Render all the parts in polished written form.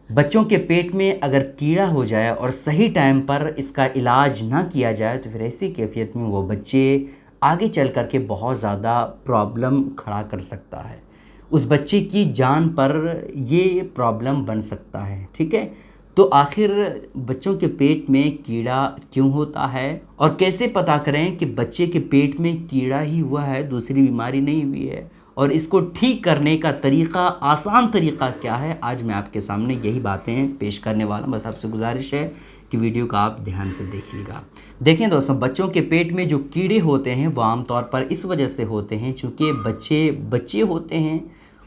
बच्चों के पेट में अगर कीड़ा हो जाए और सही टाइम पर इसका इलाज ना किया जाए तो फिर ऐसी कैफियत में वो बच्चे आगे चल कर के बहुत ज़्यादा प्रॉब्लम खड़ा कर सकता है। उस बच्चे की जान पर ये प्रॉब्लम बन सकता है। ठीक है, तो आखिर बच्चों के पेट में कीड़ा क्यों होता है और कैसे पता करें कि बच्चे के पेट में कीड़ा ही हुआ है, दूसरी बीमारी नहीं हुई है, और इसको ठीक करने का तरीक़ा, आसान तरीक़ा क्या है, आज मैं आपके सामने यही बातें पेश करने वाला हूँ। बस आपसे गुजारिश है कि वीडियो का आप ध्यान से देखिएगा। देखें दोस्तों, बच्चों के पेट में जो कीड़े होते हैं वो आमतौर पर इस वजह से होते हैं चूँकि बच्चे होते हैं,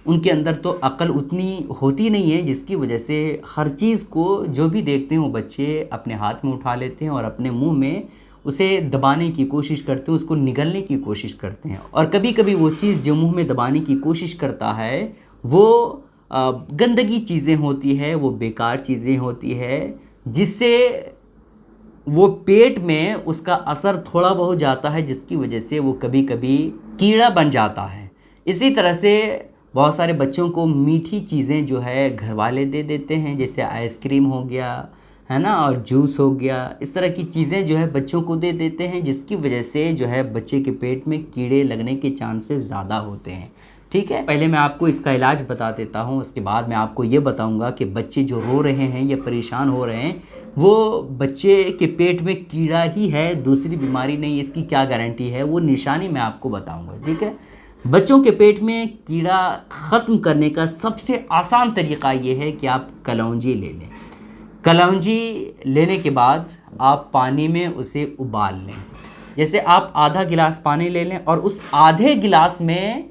उनके अंदर तो अक्ल उतनी होती नहीं है, जिसकी वजह से हर चीज़ को जो भी देखते हैं वो बच्चे अपने हाथ में उठा लेते हैं और अपने मुंह में उसे दबाने की कोशिश करते हैं, उसको निगलने की कोशिश करते हैं। और कभी कभी वो चीज़ जो मुंह में दबाने की कोशिश करता है वो गंदगी चीज़ें होती है, वो बेकार चीज़ें होती है, जिससे वो पेट में उसका असर थोड़ा बहुत जाता है, जिसकी वजह से वो कभी कभी कीड़ा बन जाता है। इसी तरह से बहुत सारे बच्चों को मीठी चीज़ें जो है घर वाले दे देते हैं, जैसे आइसक्रीम हो गया, है ना, और जूस हो गया, इस तरह की चीज़ें जो है बच्चों को दे देते हैं, जिसकी वजह से जो है बच्चे के पेट में कीड़े लगने के चांसेस ज़्यादा होते हैं। ठीक है, पहले मैं आपको इसका इलाज बता देता हूँ, उसके बाद मैं आपको ये बताऊँगा कि बच्चे जो रो रहे हैं या परेशान हो रहे हैं वो बच्चे के पेट में कीड़ा ही है, दूसरी बीमारी नहीं। इसकी क्या गारंटी है, वो निशानी मैं आपको बताऊँगा। ठीक है, बच्चों के पेट में कीड़ा ख़त्म करने का सबसे आसान तरीक़ा ये है कि आप कलौंजी ले लें। कलौंजी लेने के बाद आप पानी में उसे उबाल लें। जैसे आप आधा गिलास पानी ले लें और उस आधे गिलास में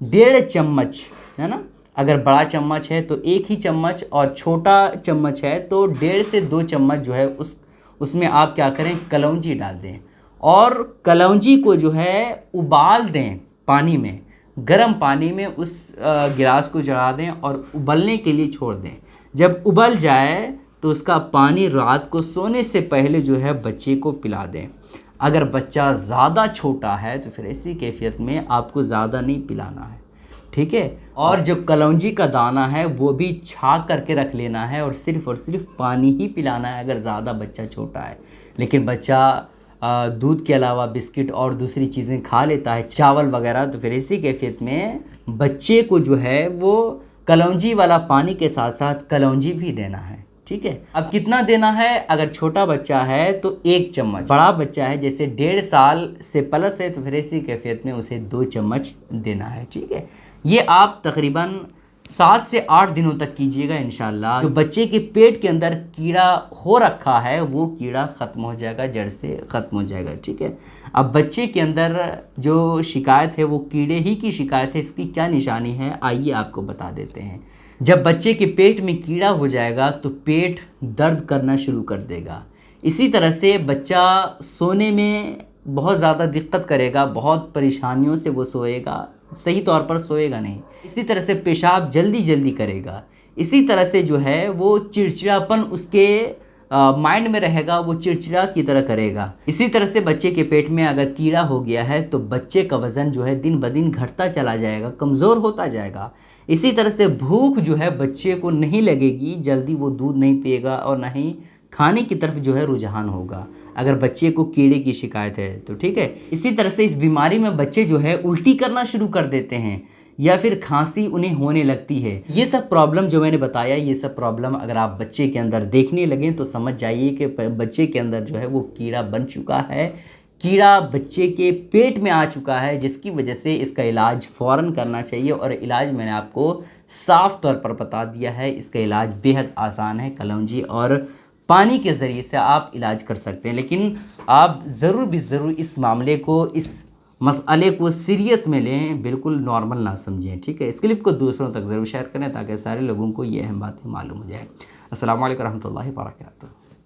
1.5 चम्मच, है ना, अगर बड़ा चम्मच है तो 1 ही चम्मच और छोटा चम्मच है तो 1.5 से 2 चम्मच जो है उसमें आप क्या करें, कलौंजी डाल दें और कलौंजी को जो है उबाल दें पानी में, गर्म पानी में उस गिलास को चढ़ा दें और उबलने के लिए छोड़ दें। जब उबल जाए तो उसका पानी रात को सोने से पहले जो है बच्चे को पिला दें। अगर बच्चा ज़्यादा छोटा है तो फिर ऐसी कैफियत में आपको ज़्यादा नहीं पिलाना है। ठीक है, और जो कलौंजी का दाना है वो भी छाक करके रख लेना है और सिर्फ पानी ही पिलाना है अगर ज़्यादा बच्चा छोटा है। लेकिन बच्चा दूध के अलावा बिस्किट और दूसरी चीज़ें खा लेता है, चावल वगैरह, तो फिर ऐसी कैफियत में बच्चे को जो है वो कलौंजी वाला पानी के साथ साथ कलौंजी भी देना है। ठीक है, अब कितना देना है, अगर छोटा बच्चा है तो 1 चम्मच, बड़ा बच्चा है जैसे 1.5 साल से प्लस है तो फिर ऐसी कैफियत में उसे 2 चम्मच देना है। ठीक है, ये आप तकरीबन 7 से 8 दिनों तक कीजिएगा इंशाल्लाह। जो बच्चे के पेट के अंदर कीड़ा हो रखा है वो कीड़ा ख़त्म हो जाएगा, जड़ से ख़त्म हो जाएगा। ठीक है, अब बच्चे के अंदर जो शिकायत है वो कीड़े ही की शिकायत है। इसकी क्या निशानी है आइए आपको बता देते हैं। जब बच्चे के पेट में कीड़ा हो जाएगा तो पेट दर्द करना शुरू कर देगा। इसी तरह से बच्चा सोने में बहुत ज़्यादा दिक्कत करेगा, बहुत परेशानियों से वो सोएगा, सही तौर पर सोएगा नहीं। इसी तरह से पेशाब जल्दी करेगा। इसी तरह से जो है वो चिड़चिड़ापन उसके माइंड में रहेगा, वो चिड़चिड़ा की तरह करेगा। इसी तरह से बच्चे के पेट में अगर कीड़ा हो गया है तो बच्चे का वज़न जो है दिन ब दिन घटता चला जाएगा, कमज़ोर होता जाएगा। इसी तरह से भूख जो है बच्चे को नहीं लगेगी, जल्दी वो दूध नहीं पिएगा और ना ही खाने की तरफ जो है रुझान होगा अगर बच्चे को कीड़े की शिकायत है तो। ठीक है, इसी तरह से इस बीमारी में बच्चे जो है उल्टी करना शुरू कर देते हैं या फिर खांसी उन्हें होने लगती है। ये सब प्रॉब्लम जो मैंने बताया, ये सब प्रॉब्लम अगर आप बच्चे के अंदर देखने लगें तो समझ जाइए कि बच्चे के अंदर जो है वो कीड़ा बन चुका है, कीड़ा बच्चे के पेट में आ चुका है, जिसकी वजह से इसका इलाज फ़ौरन करना चाहिए। और इलाज मैंने आपको साफ़ तौर पर बता दिया है, इसका इलाज बेहद आसान है। कलौंजी और पानी के ज़रिए से आप इलाज कर सकते हैं, लेकिन आप ज़रूर इस मामले को, इस मसले को सीरियस में लें, बिल्कुल नॉर्मल ना समझें। ठीक है, इस क्लिप को दूसरों तक ज़रूर शेयर करें ताकि सारे लोगों को ये अहम बातें मालूम हो जाए। अस्सलाम वालेकुम रहमतुल्लाहि व बरकातहू।